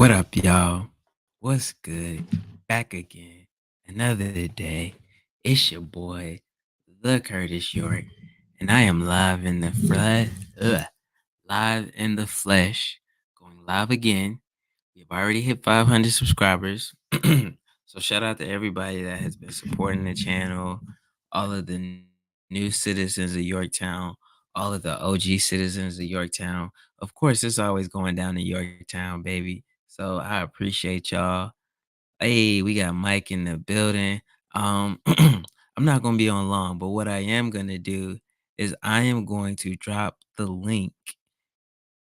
What up, y'all? What's good? Back again. Another day. It's your boy, the Curtis York, and I am live in the flesh. Live in the flesh. Going live again. We've already hit 500 subscribers. So shout out to everybody that has been supporting the channel, all of the new citizens of Yorktown, all of the OG citizens of Yorktown. Of course, it's always going down to Yorktown, baby. So I appreciate y'all. Hey, we got Mike in the building. I'm not gonna be on long, but what I am gonna do is I am going to drop the link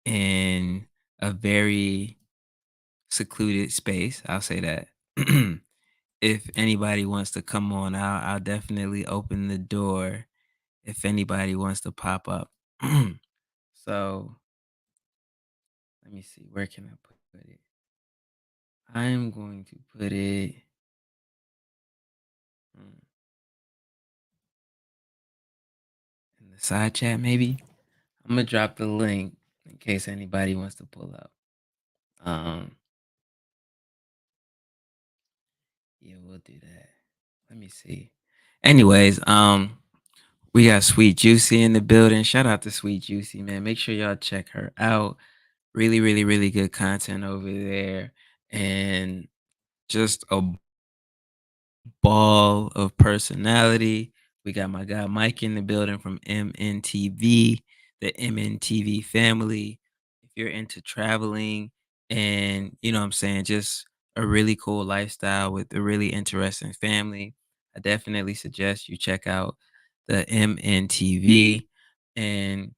in a very secluded space. I'll say that. If anybody wants to come on out, I'll definitely open the door if anybody wants to pop up. So let me see, where can I put it? I am going to put it mm, in the side chat, maybe. I'm gonna drop the link in case anybody wants to pull up. Um, yeah, we'll do that. Let me see. Anyways, we got Sweet Juicy in the building. Shout out to Sweet Juicy, man. Make sure y'all check her out. Really, really, really good content over there. And just a ball of personality. We got my guy Mike in the building from MNTV, the MNTV family. If you're into traveling and what I'm saying, just a really cool lifestyle with a really interesting family, I definitely suggest you check out the MNTV. And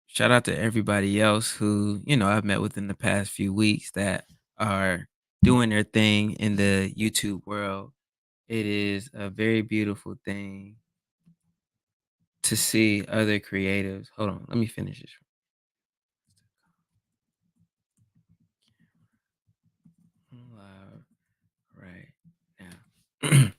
shout out to everybody else who, I've met within the past few weeks that are doing their thing in the YouTube world. It is a very beautiful thing to see other creatives. Hold on, let me finish this live right now.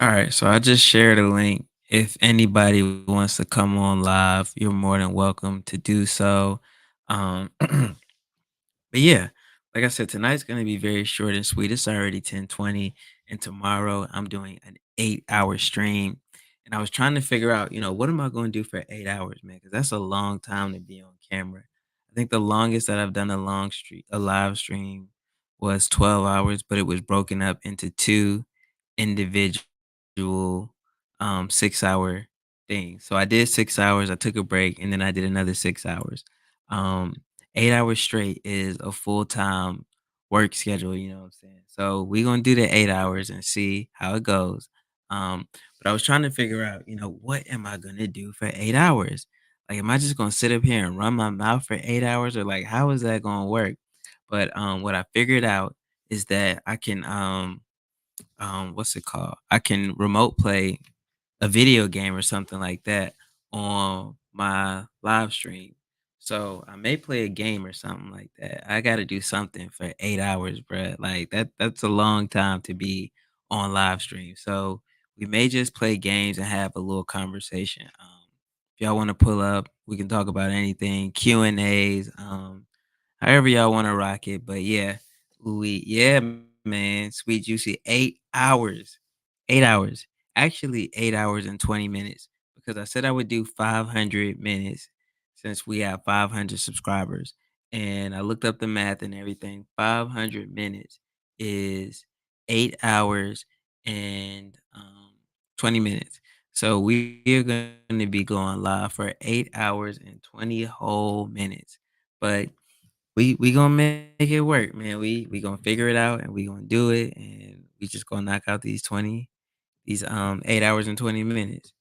All right, so I just shared a link. If anybody wants to come on live, you're more than welcome to do so. Um, But yeah, like I said, tonight's gonna be very short and sweet. It's already 10:20, and tomorrow I'm doing an 8-hour stream. And I was trying to figure out, what am I going to do for 8 hours, man? Because that's a long time to be on camera. I think the longest that I've done a live stream was 12 hours, but it was broken up into two individual 6-hour things. So I did 6 hours, I took a break, and then I did another 6 hours. 8 hours straight is a full-time work schedule, you know what I'm saying? So we're gonna do the 8 hours and see how it goes. But I was trying to figure out, what am I gonna do for 8 hours? Like, am I just gonna sit up here and run my mouth for 8 hours, or like how is that gonna work? But what I figured out is that I can what's it called? I can remote play a video game or something like that on my live stream. So I may play a game or something like that. I got to do something for 8 hours, bruh. Like that's a long time to be on live stream. So we may just play games and have a little conversation. If y'all want to pull up, we can talk about anything, Q and A's. However y'all want to rock it. But yeah, yeah, man, Sweet Juicy, 8 hours, 8 hours, actually 8 hours and 20 minutes, because I said I would do 500 minutes since we have 500 subscribers. And I looked up the math and everything. 500 minutes is 8 hours and 20 minutes. So we are going to be going live for 8 hours and 20 whole minutes. But we gonna make it work, man. We gonna figure it out and we gonna do it, and we just gonna knock out these 8 hours and 20 minutes.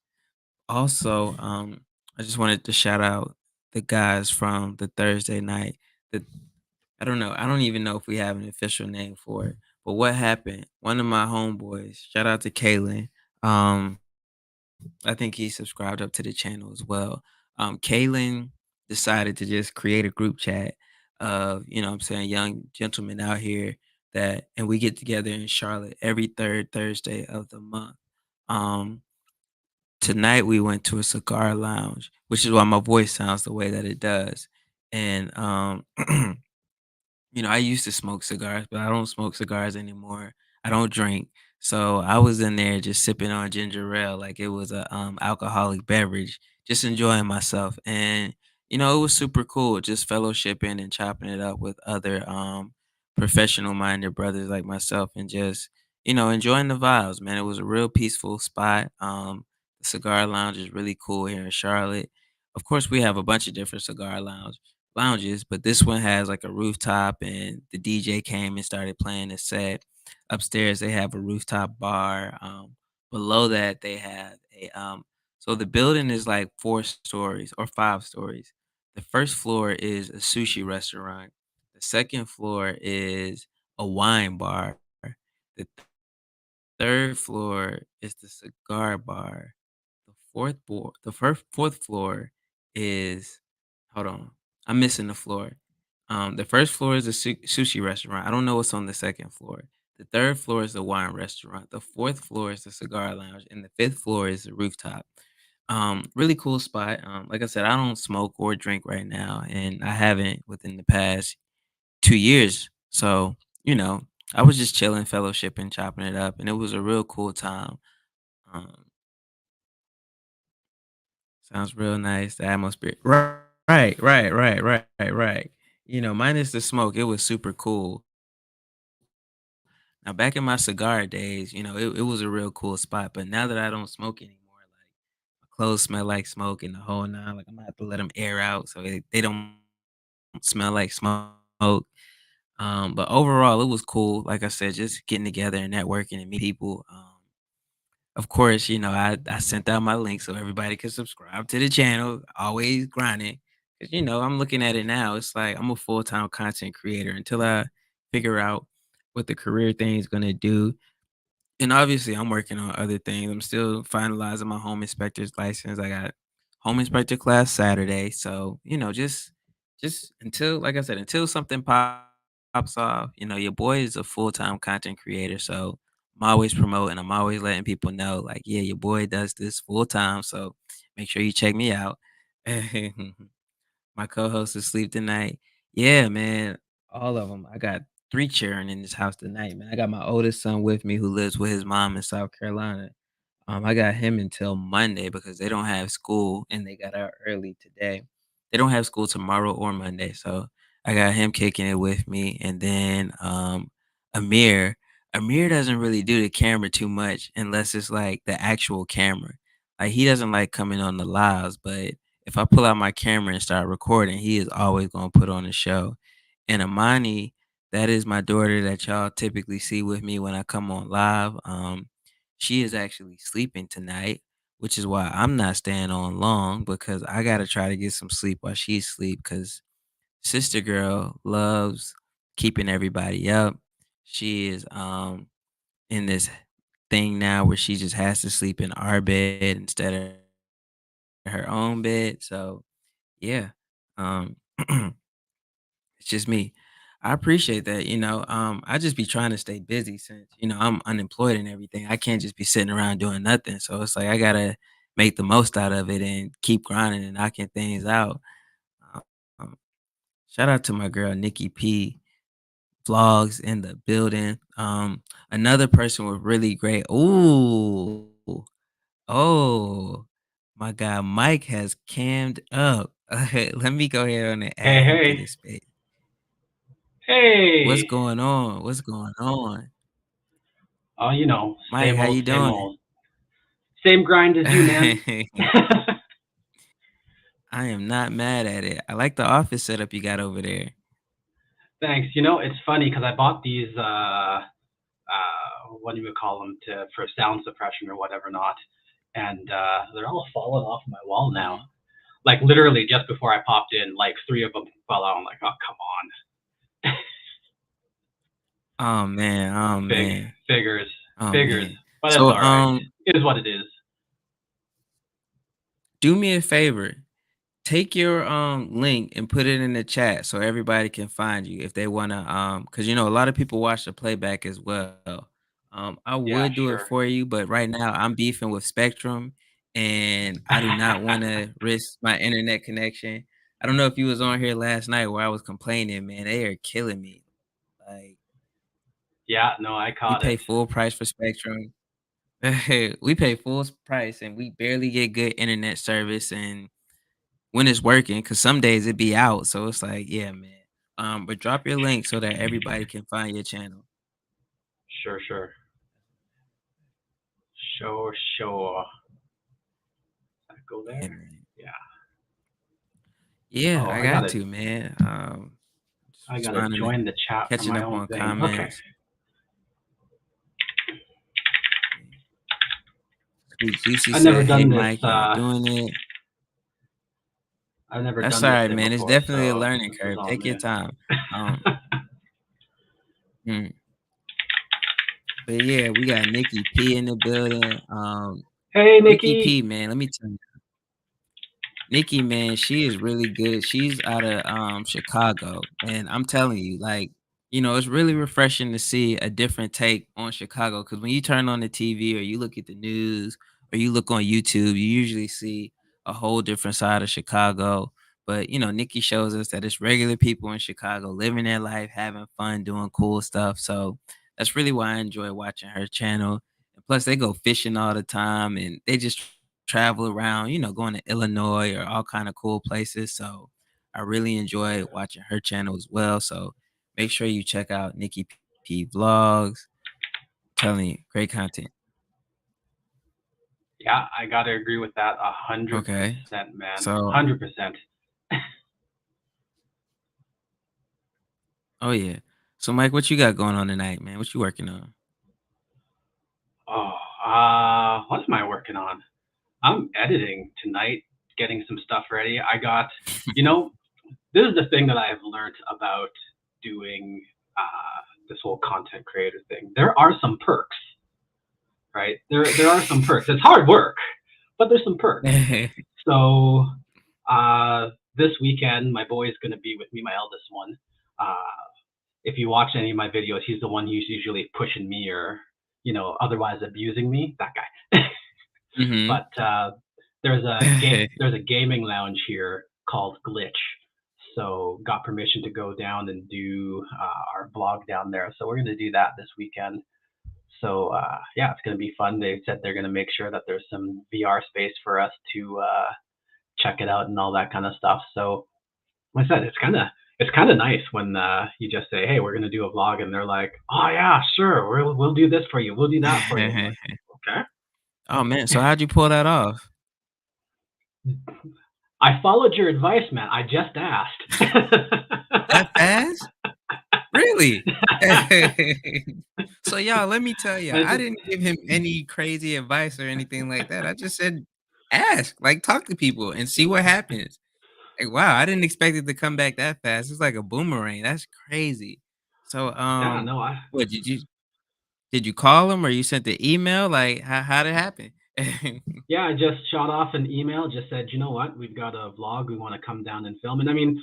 Also, I just wanted to shout out the guys from the Thursday night. The I don't know. I don't even know if we have an official name for it. But what happened? One of my homeboys, shout out to Kalen. Um, I think he subscribed up to the channel as well. Kalen decided to just create a group chat of, what I'm saying, young gentlemen out here and we get together in Charlotte every third Thursday of the month. Um, Tonight we went to a cigar lounge, which is why my voice sounds the way that it does. And I used to smoke cigars, but I don't smoke cigars anymore. I don't drink. So I was in there just sipping on ginger ale like it was a alcoholic beverage, just enjoying myself. And it was super cool just fellowshipping and chopping it up with other professional minded brothers like myself and just, enjoying the vibes, man. It was a real peaceful spot. The cigar lounge is really cool here in Charlotte. Of course, we have a bunch of different lounges, but this one has like a rooftop and the DJ came and started playing a set. Upstairs they have a rooftop bar. Below that they have a so the building is like 4 stories or 5 stories. The first floor is a sushi restaurant. The second floor is a wine bar. The third floor is the cigar bar. The first fourth floor is hold on. I'm missing the floor. The first floor is a sushi restaurant. I don't know what's on the second floor. The third floor is the wine restaurant. The fourth floor is the cigar lounge, and the fifth floor is the rooftop. Really cool spot. Like I said, I don't smoke or drink right now, and I haven't within the past 2 years. So, you know, I was just chilling, fellowshipping, chopping it up, and it was a real cool time. Um, Sounds real nice, the atmosphere. Right. Minus the smoke, it was super cool. Now, back in my cigar days, it was a real cool spot. But now that I don't smoke anymore, like my clothes smell like smoke and the whole nine, like I'm gonna have to let them air out so they don't smell like smoke. But overall, it was cool. Like I said, just getting together and networking and meet people. Of course, I sent out my link so everybody could subscribe to the channel. Always grinding. 'Cause, I'm looking at it now. It's like I'm a full-time content creator until I figure out what the career thing is gonna do. And obviously, I'm working on other things. I'm still finalizing my home inspector's license. I got home inspector class Saturday. So, just until, like I said, until something pops off, your boy is a full-time content creator. So I'm always promoting, I'm always letting people know, like, yeah, your boy does this full time. So make sure you check me out. My co-host is asleep tonight. Yeah, man, all of them. I got 3 children in this house tonight, man. I got my oldest son with me who lives with his mom in South Carolina. I got him until Monday because they don't have school and they got out early today. They don't have school tomorrow or Monday, so I got him kicking it with me, and then Amir. Amir doesn't really do the camera too much unless it's like the actual camera. Like he doesn't like coming on the lives, but if I pull out my camera and start recording, he is always gonna put on a show. And Amani, that is my daughter that y'all typically see with me when I come on live. She is actually sleeping tonight, which is why I'm not staying on long because I gotta try to get some sleep while she's asleep. Cause sister girl loves keeping everybody up. She is in this thing now where she just has to sleep in our bed instead of her own bed. So yeah. Um It's just me. I appreciate that, I just be trying to stay busy since, I'm unemployed and everything. I can't just be sitting around doing nothing. So it's like I gotta make the most out of it and keep grinding and knocking things out. Um, um, Shout out to my girl Nikki P vlogs in the building. Another person with really great. Ooh, oh, my guy Mike has cammed up. Let me go ahead on and Hey, add him to hey, this space. What's hey. going on? What's going on? Mike, Same how old, you same doing? old. Same grind as you, man. I am not mad at it. I like the office setup you got over there. Thanks. It's funny because I bought these, what do you call them, for sound suppression or whatever not, and they're all falling off my wall now. Mhm. Like literally, just before I popped in, like three of them fell out. I'm like, oh come on. Oh man, oh Fig man, figures, oh figures, man. but it's So all right. It is what it is. do me a favor. Take your link and put it in the chat so everybody can find you if they wanna because a lot of people watch the playback as well. I Yeah, would do it sure. for you, but right now I'm beefing with Spectrum and I do not wanna risk my internet connection. I don't know if you was on here last night where I was complaining, man. They are killing me. Like Yeah, no, I we caught pay it. full price for Spectrum. We pay full price and we barely get good internet service and when it's working, cause some days it be out. So it's like, yeah, man. But drop your link so that everybody can find your channel. Sure, sure. Sure, sure. Go Yeah, there? man. Yeah. Yeah, Oh, I I got gotta to, man. Just I gotta responding to join the chat from catching my up own on thing. Okay. comments. Sweet Juicy I've never said, "Hey, done this, Mike, y'all doing it?" I've never That's done this alright, thing man. It's before, definitely a so learning this is curve. all Take your new. time. Um, mm, but yeah, we got Nikki P in the building. Hey, Nikki Nikki. P, man, let me tell you. Nikki, man, she is really good. She's out of Chicago, and I'm telling you, like, it's really refreshing to see a different take on Chicago. Because when you turn on the TV or you look at the news or you look on YouTube, you usually see a whole different side of Chicago. But Nikki shows us that it's regular people in Chicago living their life, having fun, doing cool stuff. So that's really why I enjoy watching her channel. And plus, they go fishing all the time, and they just travel around, going to Illinois or all kind of cool places. So I really enjoy watching her channel as well. So make sure you check out Nikki P Vlogs. Telling you, great content. Yeah, I gotta agree with that a hundred Okay. percent, man. So, 100%. oh yeah. So Mike, what you got going on tonight, man? What you working on? Oh, what am I working on? I'm editing tonight, getting some stuff ready. You know, this is the thing that I have learned about doing this whole content creator thing. There are some perks, right? There are some perks. It's hard work, but there's some perks. So this weekend, my boy is going to be with me, my eldest one. If you watch any of my videos, he's the one who's usually pushing me or otherwise abusing me. That guy. Mhm. But there's a gaming lounge here called Glitch. So got permission to go down and do our vlog down there. So we're gonna do that this weekend. So yeah, it's gonna be fun. They said they're gonna make sure that there's some VR space for us to check it out and all that kind of stuff. So like I said, it's kind of nice when you just say, "Hey, we're gonna do a vlog," and they're like, "Oh yeah, sure, we'll do this for you. We'll do that for you." I'm like, "Okay." Oh man, so how'd you pull that off? I followed your advice, man. I just That asked. fast? Really? So, y'all, let me tell you, I I just, didn't give him any crazy advice or anything like that. I just said, ask, like, talk to people and see what happens. Like, wow, I didn't expect it to come back that fast. It's like a boomerang. That's crazy. So, yeah, no, I what did you call him or you sent the email? Like, how'd it happen? yeah, I just shot off an email. Just said, you know what? We've got a vlog. We want to come down and film. And I mean,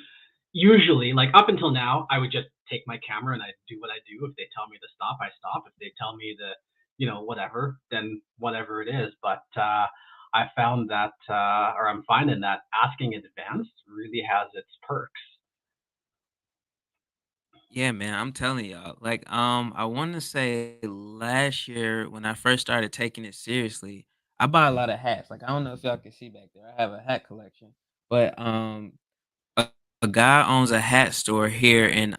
usually, like up until now, I would just take my camera and I do what I do. If they tell me to stop, I stop. If they tell me to, whatever, then whatever it is. But I found that, or I'm finding that asking in advance really has its perks. Yeah, man, I'm telling y'all. Like, I want to say last year when I first started taking it seriously, I bought a lot of hats. Like, I don't know if y'all can see back there. I have a hat collection, but a, a guy owns a hat store here in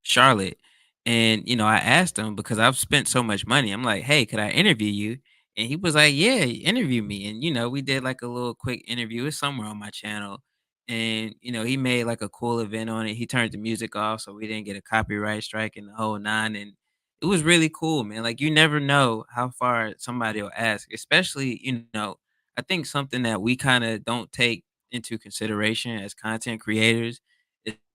Charlotte, and I asked him because I've spent so much money. I'm like, hey, could I interview you? And he was like, yeah, interview me. And we did like a little quick interview. It's somewhere on my channel and he made like a cool event on it. He turned the music off so we didn't get a copyright strike and the whole nine. And it was really cool, man. Like you never know how far somebody will ask, especially I think something that we kind of don't take into consideration as content creators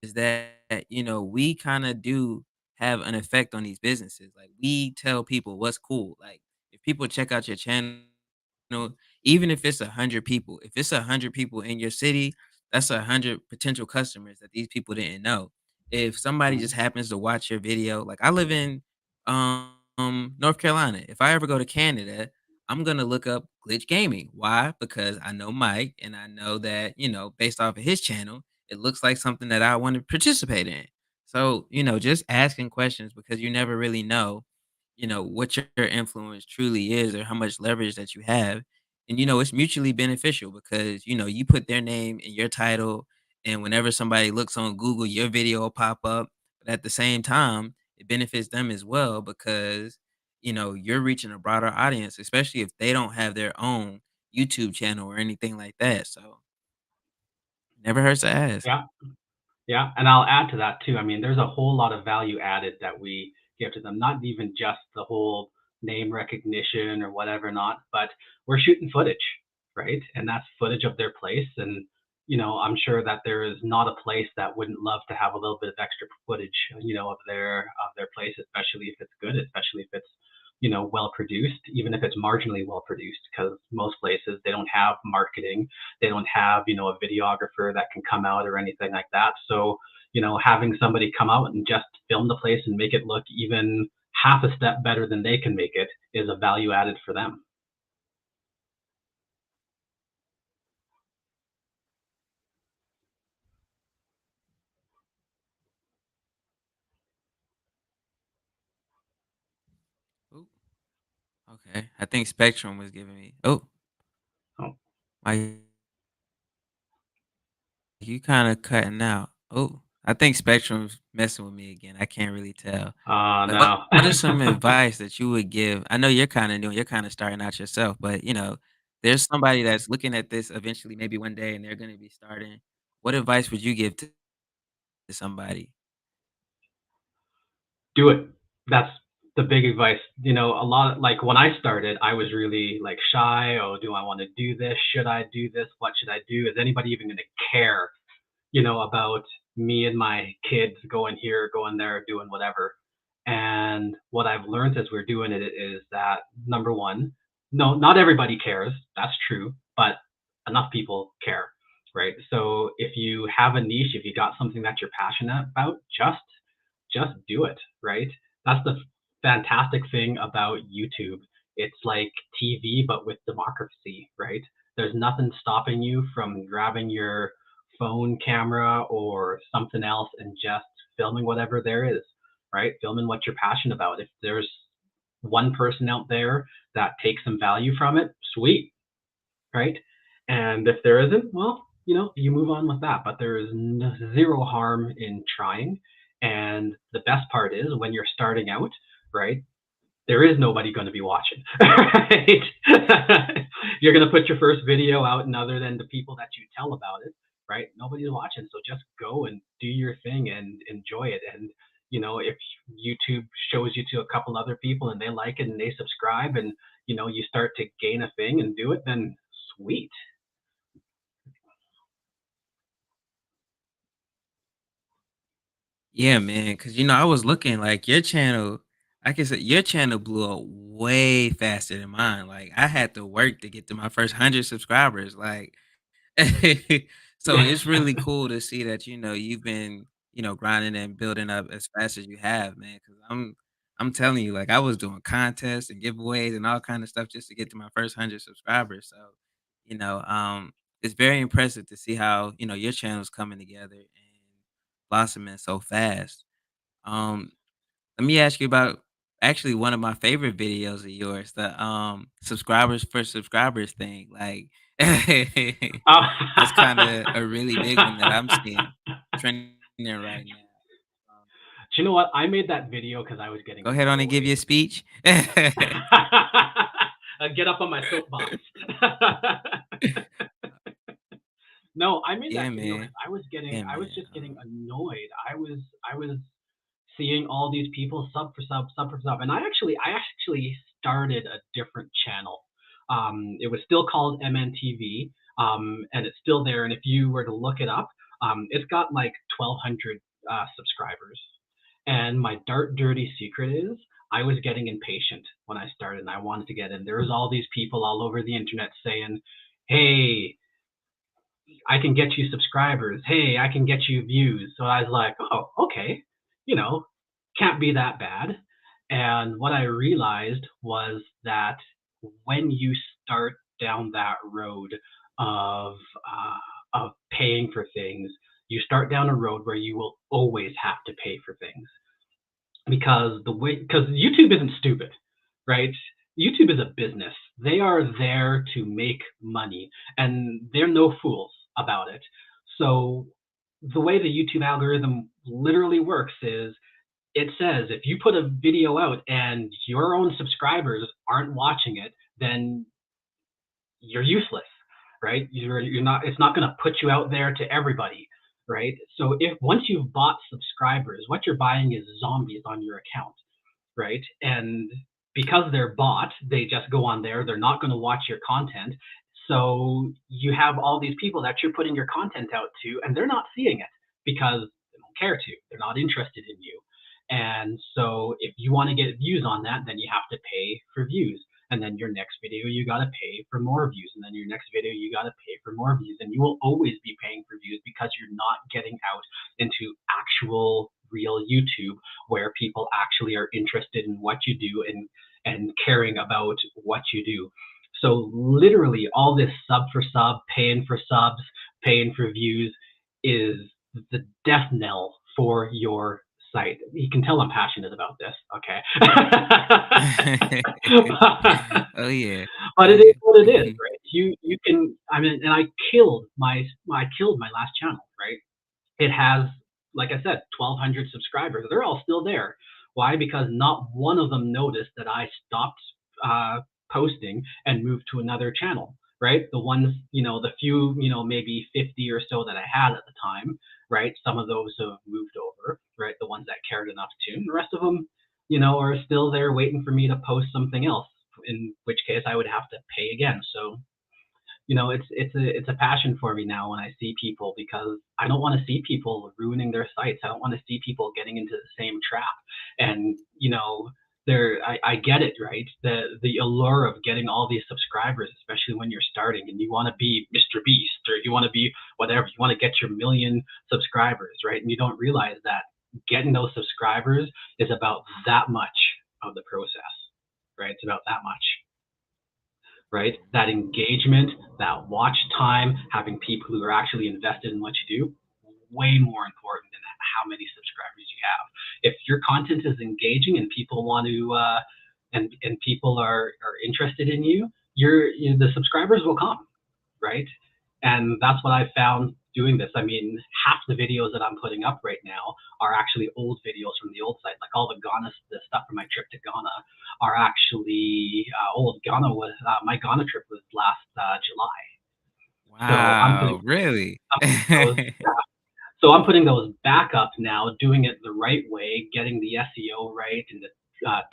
is that we kind of do have an effect on these businesses. Like we tell people what's cool. Like if people check out your channel, even if it's 100 people, if it's 100 people in your city, that's 100 potential customers that these people didn't know. If somebody just Mhm. happens to watch your video, like I live in North Carolina. If I ever go to Canada, I'm gonna look up Glitch Gaming. Why? Because I know Mike and I know that, based off of his channel, it looks like something that I want to participate in. So, just asking questions because you never really know, what your influence truly is or how much leverage that you have. And it's mutually beneficial because, you put their name in your title and whenever somebody looks on Google, your video will pop up. But at the same time, it benefits them as well because, you're reaching a broader audience, especially if they don't have their own YouTube channel or anything like that. So never hurts to ask. Yeah. Yeah, and I'll add to that too. I mean, there's a whole lot of value added that we give to them, not even just the whole name recognition or whatever not, but we're shooting footage, right? And that's footage of their place. And, I'm sure that there is not a place that wouldn't love to have a little bit of extra footage, of their place, especially if it's good, especially if it's, well produced, even if it's marginally well produced, because most places they don't have marketing, they don't have a videographer that can come out or anything like that. So having somebody come out and just film the place and make it look even half a step better than they can make it is a value added for them. Ooh, okay. I think Spectrum was giving me. Oh, Oh, my you kind of cutting out. Oh, I think Spectrum's messing with me again. I can't really tell. But what no. what is some advice that you would give? I know you're kind of new, you're kind of starting out yourself, but there's somebody that's looking at this eventually, maybe one day, and they're going to be starting. What advice would you give to somebody? Do it. That's the big advice. A lot of, like when I started, I was really like shy. Oh, do I want to do this? Should I do this? What should I do? Is anybody even going to care, about me and my kids going here, going there, doing whatever? And what I've learned as we're doing it is that number one, no, not everybody cares. That's true, but enough people care, right? So if you have a niche, if you got something that you're passionate about, just do it, right? That's the fantastic thing about YouTube. It's like TV, but with democracy, right? There's nothing stopping you from grabbing your phone camera or something else and just filming whatever there is, right? Filming what you're passionate about. If there's one person out there that takes some value from it, sweet, right? And if there isn't, well, you move on with that. But there is zero harm in trying. And the best part is when you're starting out, right? There is nobody going to be watching, right? You're going to put your first video out, and other than the people that you tell about it, right? Nobody's watching. So just go and do your thing and enjoy it. And if YouTube shows you to a couple other people and they like it and they subscribe, and you start to gain a thing and do it, then sweet. Yeah, man, because I was looking like your channel. I can say your channel blew up way faster than mine. Like I had to work to get to my first 100 subscribers. Like, so it's really cool to see that you've been grinding and building up as fast as you have, man. Because I'm telling you, like I was doing contests and giveaways and all kind of stuff just to get to my first 100 subscribers. So, you know, um, it's very impressive to see how your channel's coming together and blossoming so fast. Um, Let me ask you about actually one of my favorite videos of yours, the subscribers for subscribers thing. Like Oh. that's kind of a really big one that I'm seeing trending right now. Um, Do you know what? I made that video because I was getting Go ahead on and give annoyed. you a speech. Get up on my soapbox. No, I made Yeah, that video because man. Yeah, I was man. just getting annoyed. I was seeing all these people sub for sub, sub for sub, and I actually started a different channel. It was still called MNTV, and it's still there. And if you were to look it up, it's got like 1,200 subscribers. And my dark, dirty secret is I was getting impatient when I started, and I wanted to get in. There was all these people all over the internet saying, "Hey, I can get you subscribers. Hey, I can get you views." So I was like, "Oh, okay, you know, can't be that bad." And what I realized was that when you start down that road of uh, of paying for things, you start down a road where you will always have to pay for things, because YouTube isn't stupid, right? YouTube is a business. They are there to make money, and they're no fools about it. So the way the YouTube algorithm literally works is it says if you put a video out and your own subscribers aren't watching it, then you're useless, right? You're not. It's not going to put you out there to everybody, right? So if once you've bought subscribers, what you're buying is zombies on your account, right? And because they're bought, they just go on there. They're not going to watch your content. So you have all these people that you're putting your content out to, and they're not seeing it because they don't care to. They're not interested in you. And so if you want to get views on that, then you have to pay for views. And then your next video, you got to pay for more views. And then your next video, you got to pay for more views. And you will always be paying for views because you're not getting out into actual real YouTube where people actually are interested in what you do and caring about what you do. So literally all this sub for sub, paying for subs, paying for views is the death knell for your site. You can tell I'm passionate about this, okay? Oh yeah. But Oh it is yeah. what it is, right? You can, I mean, and I killed my last channel, right? It has, like I said, 1,200 subscribers. They're all still there. Why? Because not one of them noticed that I stopped uh, posting and moved to another channel, right? The ones, the few, maybe 50 or so that I had at the time, right? Some of those have moved over, right? The ones that cared enough to. And the rest of them, are still there waiting for me to post something else, in which case I would have to pay again. So it's a passion for me now when I see people, because I don't want to see people ruining their sites. I don't want to see people getting into the same trap. And I get it, right? The allure of getting all these subscribers, especially when you're starting and you want to be Mr. Beast, or you want to be whatever, you want to get your million subscribers, right? And you don't realize that getting those subscribers is about that much of the process, right? It's about that much, right? That engagement, that watch time, having people who are actually invested in what you do, way more important than how many subscribers you have. If your content is engaging and people want to, and people are interested in you, the subscribers will come, right? And that's what I found doing this. I mean, half the videos that I'm putting up right now are actually old videos from the old site. Like all the stuff from my trip to Ghana are actually old. My Ghana trip was last July. So I'm putting, Wow, really? I'm putting those, so I'm putting those back up now, doing it the right way, getting the SEO right and the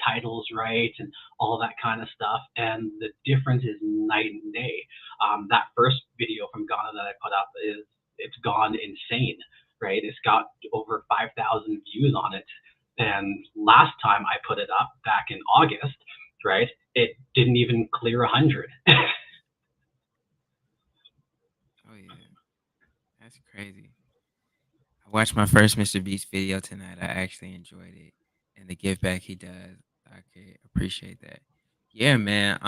titles right and all that kind of stuff. And the difference is night and day. That first video from Ghana that I put up it's gone insane, right? It's got over 5,000 views on it. And last time I put it up back in August, right, it didn't even clear 100. Oh yeah. That's crazy. I watched my first Mr. Beast video tonight. I actually enjoyed it, and the give back he does, I could appreciate that. Yeah, man.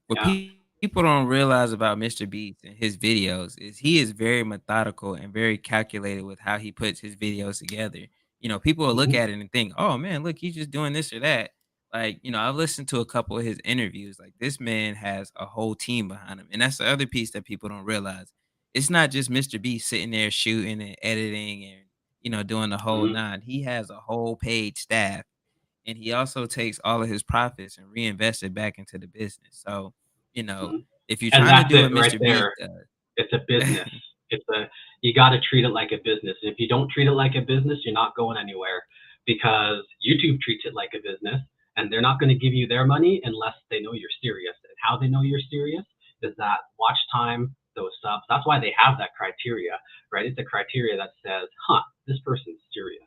What Yeah. people don't realize about Mr. Beast and his videos is he is very methodical and very calculated with how he puts his videos together. People will look Hmm. at it and think, "Oh man, look, he's just doing this or that." Like, I've listened to a couple of his interviews. Like, this man has a whole team behind him, and that's the other piece that people don't realize. It's not just Mr. Beast sitting there shooting and editing and doing the whole Hmm. 9. He has a whole paid staff, and he also takes all of his profits and reinvests it back into the business. So, you know, Hmm. if you're And trying to that's do what it right Mr. Beast there. does. It's a business. You got to treat it like a business. If you don't treat it like a business, you're not going anywhere, because YouTube treats it like a business, and they're not going to give you their money unless they know you're serious. And how they know you're serious is that watch time, those subs. That's why they have that criteria, right? It's a criteria that says, huh, this person's serious.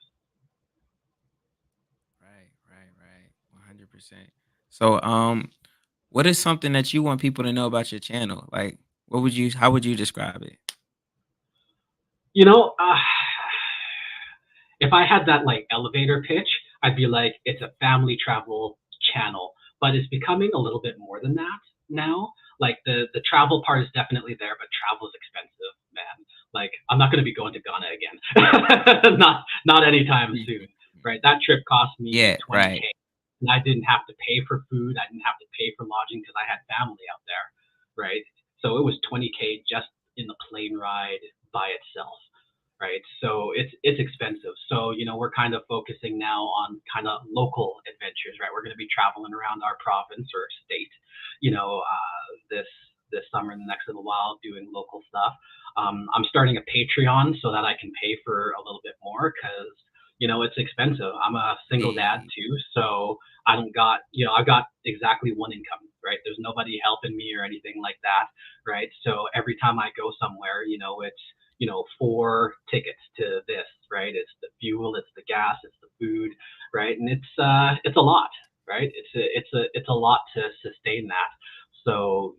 Right, right. 100%. So, what is something that you want people to know about your channel? Like, how would you describe it? You know, if I had that like elevator pitch, I'd be like, it's a family travel channel, but it's becoming a little bit more than that now. Like the travel part is definitely there, but travel is expensive, man. like, I'm not going to be going to Ghana again. Not anytime soon, right? That trip cost me Yeah, 20K. right. And I didn't have to pay for food. I didn't have to pay for lodging because I had family out there, right? So it was 20K just in the plane ride by itself, right? So it's expensive. So we're kind of focusing now on kind of local adventures, right? We're going to be traveling around our province or state, this summer and the next little while, doing local stuff. I'm starting a Patreon so that I can pay for a little bit more because it's expensive. I'm a single dad Hey, too, so I don't got I've got exactly one income, right? There's nobody helping me or anything like that, right? So every time I go somewhere, it's four tickets to this, right? It's the fuel, it's the gas, it's the food, right? And it's a lot, right? It's a lot to sustain that. So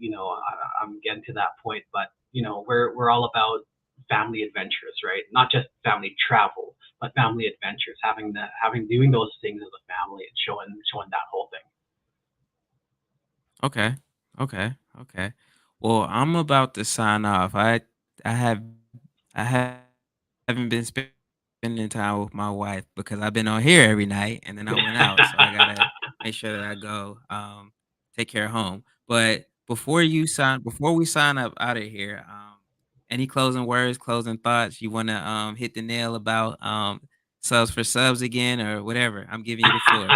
I'm getting to that point, but we're all about family adventures, right? Not just family travel, but family adventures, having doing those things as a family and showing that whole thing. okay, okay, okay. Well, I'm about to sign off. I have I ha- haven't been spending time with my wife because I've been on here every night, and then I went out, so I gotta make sure that I go take care of home. But before we sign up out of here, any closing words, closing thoughts you want to hit the nail about subs for subs again or whatever? I'm giving you the floor.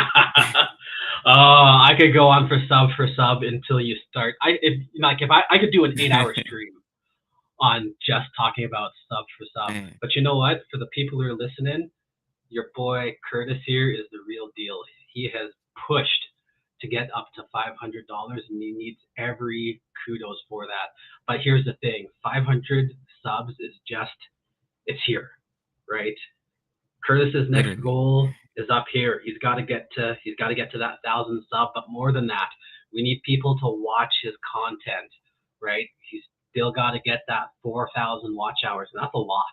I could go on for sub until you start. If I could do an 8 hour stream on just talking about sub for sub. Man, But you know what? For the people who are listening, your boy Curtis here is the real deal. He has pushed to get up to $500, and he needs every kudos for that. But here's the thing: 500 subs is just it's here, right? Curtis's next literally. goal is up here. He's got to get to that 1,000 sub, but more than that, we need people to watch his content, right? He's still got to get that 4,000 watch hours, and that's a lot,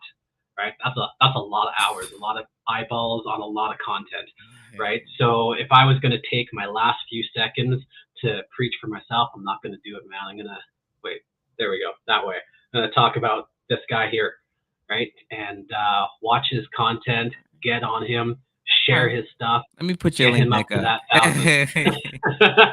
right? That's a lot of hours, a lot of eyeballs on a lot of content, right? So if I was going to take my last few seconds to preach for myself, I'm not going to do it, man. I'm gonna wait. There we go. That way. I'm going to talk about this guy here, right? And watch his content, get on him, share Alright, his stuff, let me put your get link him up back to up. that 1,000.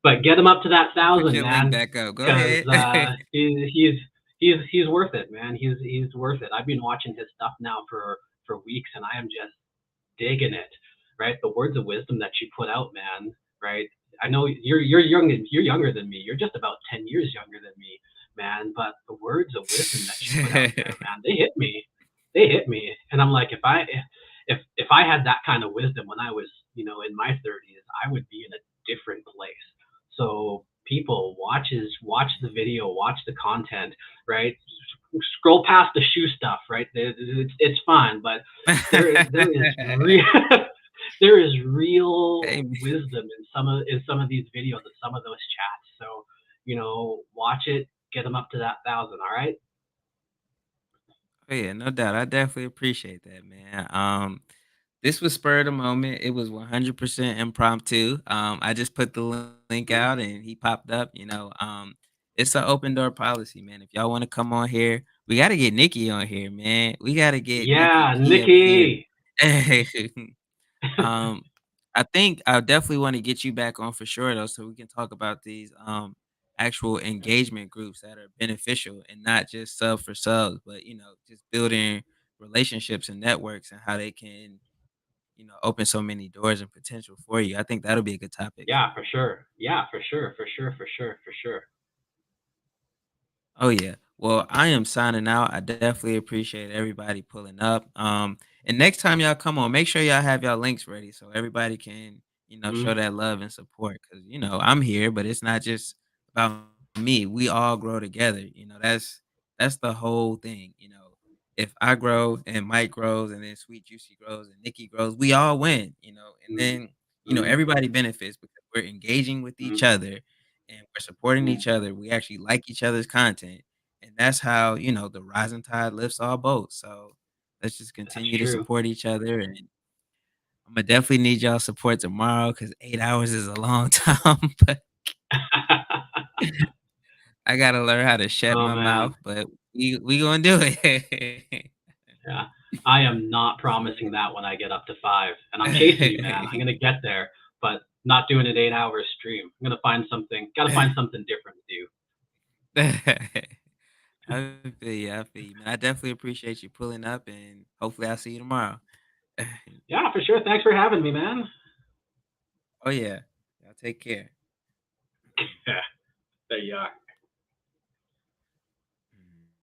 But get him up to that Put 1,000, your link man, back up. Go because ahead. he's worth it, man. He's worth it. I've been watching his stuff now for weeks, and I am just digging it. Right, the words of wisdom that you put out, man. Right, I know you're young. You're younger than me. You're just about 10 years younger than me, man. But the words of wisdom that you put out there, man, they hit me. They hit me, and I'm like, if I had that kind of wisdom when I was in my 30s, I would be in a different place. So people watch the video, watch the content, right? Scroll past the shoe stuff, right? It's fine, but there is real there is real Hey, man. wisdom in some of these videos and some of those chats. So watch it, get them up to that 1,000. All right. Oh, yeah, no doubt. I definitely appreciate that, man. This was spur of the moment. It was 100% impromptu. I just put the link Mhm. out and he popped up, you know. It's an open door policy, man. If y'all want to come on here, we got to get Nikki on here, man. We got to get Nikki Yeah, P up here. Nikki. Um, I think I definitely want to get you back on for sure though, so we can talk about these actual engagement groups that are beneficial and not just sub for subs, but just building relationships and networks and how they can, open so many doors and potential for you. I think that'll be a good topic. Yeah, for sure. Yeah, for sure, for sure, for sure, for sure. Oh yeah. Well, I am signing out. I definitely appreciate everybody pulling up. And next time y'all come on, make sure y'all have y'all links ready so everybody can, show Mhm. that love and support. Cause I'm here, but it's not just about me. We all grow together. That's the whole thing. If I grow and Mike grows and then Sweet Juicy grows and Nikki grows, we all win. And Mhm. then Mhm. everybody benefits because we're engaging with each Mhm. other and we're supporting Mhm. each other. We actually like each other's content, and that's how the rising tide lifts all boats. So let's just That's continue to true. support each other, and I'm gonna definitely need y'all support tomorrow because 8 hours is a long time. But I gotta learn how to shut Oh my man, mouth, but we gonna do it. yeah. I am not promising that when I get up to 5, and I'm chasing you, man. I'm gonna get there, but not doing an 8-hour stream. I'm gonna find something. Got to find something different to do. I feel you, man. I definitely appreciate you pulling up, and hopefully I'll see you tomorrow. Yeah, for sure. Thanks for having me, man. Oh yeah, y'all take care. Yeah, there you are.